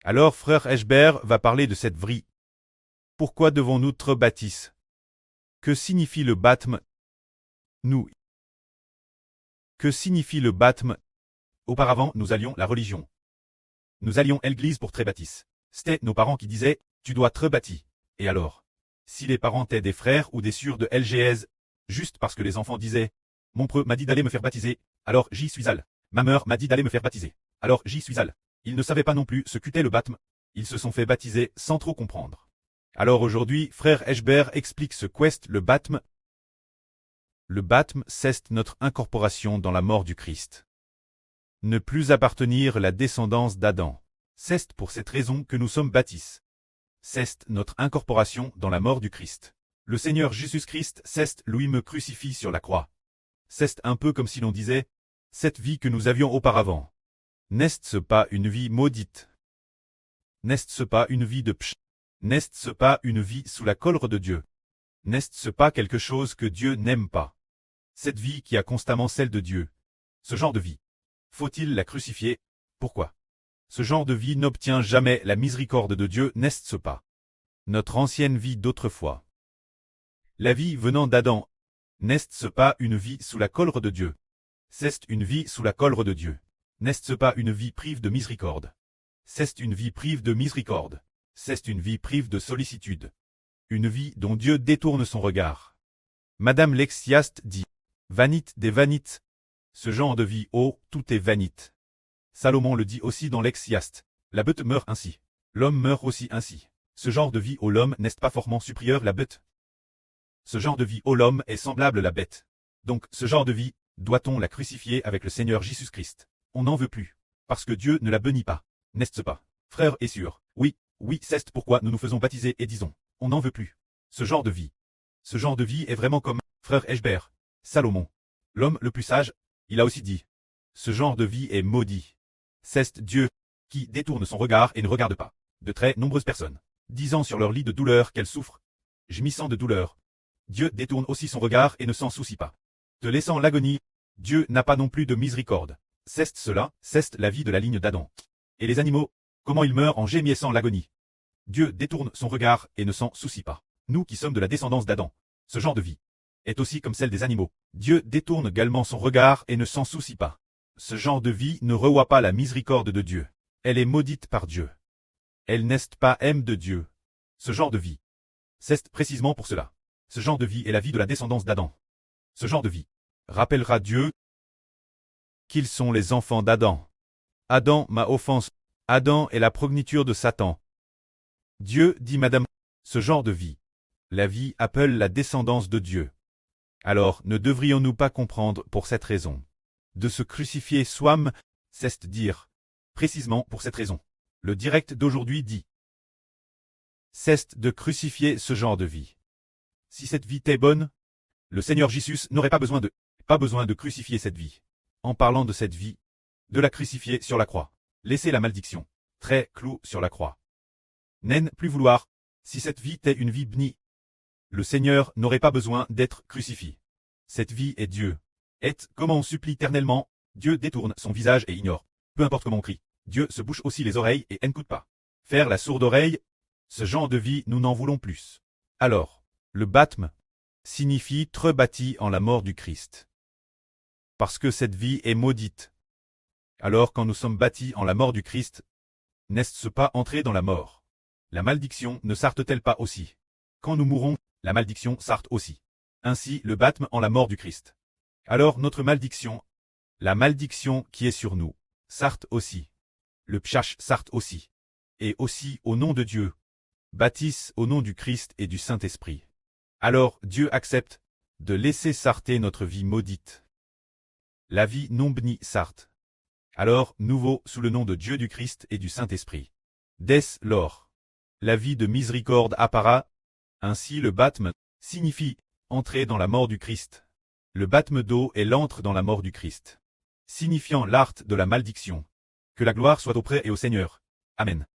Alors frère Eschber va parler de cette vie. Pourquoi devons-nous être baptisés? Que signifie le baptême? Nous. Que signifie le baptême? Auparavant, nous allions la religion. Nous allions à l'église pour être baptisés. C'était nos parents qui disaient, tu dois être baptisé. Et alors? Si les parents étaient des frères ou des sœurs de LGS, juste parce que les enfants disaient, mon preux m'a dit d'aller me faire baptiser, alors j'y suis allé. Ma mère m'a dit d'aller me faire baptiser, alors j'y suis allé. Ils ne savaient pas non plus ce qu'était le baptême. Ils se sont fait baptiser sans trop comprendre. Alors aujourd'hui, frère Eschber explique ce qu'est le baptême. Le baptême, c'est notre incorporation dans la mort du Christ. Ne plus appartenir à la descendance d'Adam. C'est pour cette raison que nous sommes baptisés. C'est notre incorporation dans la mort du Christ. Le Seigneur Jésus-Christ, c'est lui me crucifie sur la croix. C'est un peu comme si l'on disait, cette vie que nous avions auparavant. N'est-ce pas une vie maudite? N'est-ce pas une vie de pch? N'est-ce pas une vie sous la colère de Dieu? N'est-ce pas quelque chose que Dieu n'aime pas? Cette vie qui a constamment celle de Dieu. Ce genre de vie. Faut-il la crucifier? Pourquoi? Ce genre de vie n'obtient jamais la miséricorde de Dieu, n'est-ce pas? Notre ancienne vie d'autrefois. La vie venant d'Adam. N'est-ce pas une vie sous la colère de Dieu? C'est une vie sous la colère de Dieu. N'est-ce pas une vie prive de miséricorde? C'est une vie prive de miséricorde. C'est une vie prive de sollicitude. Une vie dont Dieu détourne son regard. Madame l'Ecclésiaste dit, vanite des vanites. Ce genre de vie, oh, tout est vanite. Salomon le dit aussi dans l'Ecclésiaste. La bête meurt ainsi. L'homme meurt aussi ainsi. Ce genre de vie au l'homme n'est pas forcément supérieur à la bête. Ce genre de vie au l'homme est semblable à la bête. Donc, ce genre de vie, doit-on la crucifier avec le Seigneur Jésus-Christ? On n'en veut plus. Parce que Dieu ne la bénit pas. N'est-ce pas? Frère et sœurs, oui, c'est pourquoi nous nous faisons baptiser et disons, on n'en veut plus. Ce genre de vie. Ce genre de vie est vraiment comme, frère Eschber, Salomon. L'homme le plus sage, il a aussi dit. Ce genre de vie est maudit. C'est Dieu, qui détourne son regard et ne regarde pas. De très nombreuses personnes, disant sur leur lit de douleur qu'elles souffrent. Gémissant de douleur. Dieu détourne aussi son regard et ne s'en soucie pas. Te laissant l'agonie, Dieu n'a pas non plus de miséricorde. C'est cela, c'est la vie de la ligne d'Adam. Et les animaux, comment ils meurent en gémissant l'agonie. Dieu détourne son regard et ne s'en soucie pas. Nous qui sommes de la descendance d'Adam, ce genre de vie est aussi comme celle des animaux. Dieu détourne également son regard et ne s'en soucie pas. Ce genre de vie ne revoit pas la miséricorde de Dieu. Elle est maudite par Dieu. Elle n'est pas aime de Dieu. Ce genre de vie. C'est précisément pour cela. Ce genre de vie est la vie de la descendance d'Adam. Ce genre de vie rappellera Dieu qu'ils sont les enfants d'Adam. Adam m'a offense. Adam est la progéniture de Satan. Dieu dit Madame, ce genre de vie. La vie appelle la descendance de Dieu. Alors, ne devrions-nous pas comprendre pour cette raison? De se crucifier soi-même, c'est dire. Précisément pour cette raison. Le direct d'aujourd'hui dit. C'est de crucifier ce genre de vie. Si cette vie est bonne, le Seigneur Jésus n'aurait pas besoin de crucifier cette vie. En parlant de cette vie, de la crucifier sur la croix. Laisser la malédiction. Très clou sur la croix. N'en plus vouloir. Si cette vie est une vie bénie, le Seigneur n'aurait pas besoin d'être crucifié. Cette vie est Dieu. Et, comment on supplie éternellement, Dieu détourne son visage et ignore. Peu importe comment on crie, Dieu se bouche aussi les oreilles et n'écoute pas. Faire la sourde oreille, ce genre de vie nous n'en voulons plus. Alors, le baptême signifie être bâti en la mort du Christ. Parce que cette vie est maudite. Alors quand nous sommes bâtis en la mort du Christ, n'est-ce pas entrer dans la mort? La malédiction ne sarte-t-elle pas aussi? Quand nous mourrons, la malédiction sarte aussi. Ainsi le baptême en la mort du Christ. Alors notre malédiction, la malédiction qui est sur nous, sarte aussi. Le pshach sarte aussi. Et aussi au nom de Dieu. Bâtisse au nom du Christ et du Saint-Esprit. Alors Dieu accepte de laisser sarter notre vie maudite. La vie non bénie sarte. Alors, nouveau sous le nom de Dieu du Christ et du Saint-Esprit. Dès lors, la vie de miséricorde appara. Ainsi le baptême signifie entrer dans la mort du Christ. Le baptême d'eau est l'entre dans la mort du Christ, signifiant l'art de la malédiction. Que la gloire soit auprès et au Seigneur. Amen.